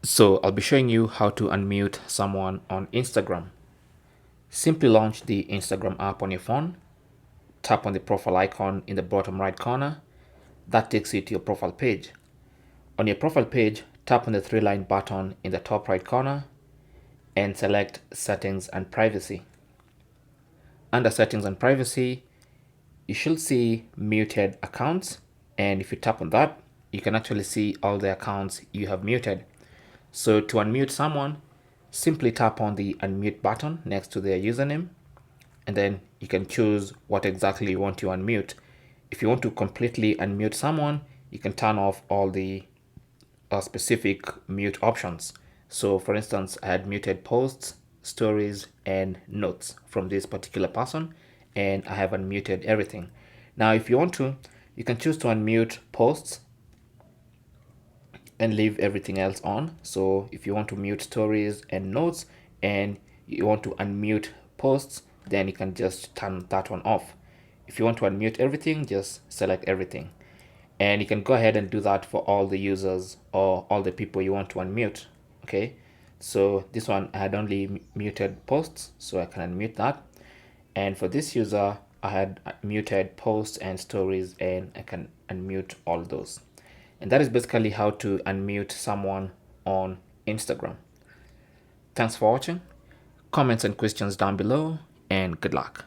So I'll be showing you how to unmute someone on Instagram. Simply launch the Instagram app on your phone, tap on the profile icon in the bottom right corner. That takes you to your profile page. On your profile page, tap on the three-line button in the top right corner and select Settings and Privacy. Under Settings and Privacy, you should see Muted Accounts, and if you tap on that, you can actually see all the accounts you have muted. So to unmute someone, simply tap on the unmute button next to their username, and then you can choose what exactly you want to unmute. If you want to completely unmute someone, you can turn off all the specific mute options. So for instance, I had muted posts, stories, and notes from this particular person, and I have unmuted everything. Now, if you want to, you can choose to unmute posts and leave everything else on. So if you want to mute stories and notes and you want to unmute posts, then you can just turn that one off. If you want to unmute everything, just select everything. And you can go ahead and do that for all the users or all the people you want to unmute. Okay, so this one I had only muted posts, so I can unmute that. And for this user, I had muted posts and stories, and I can unmute all those. And that is basically how to unmute someone on Instagram. Thanks for watching. Comments and questions down below, and good luck.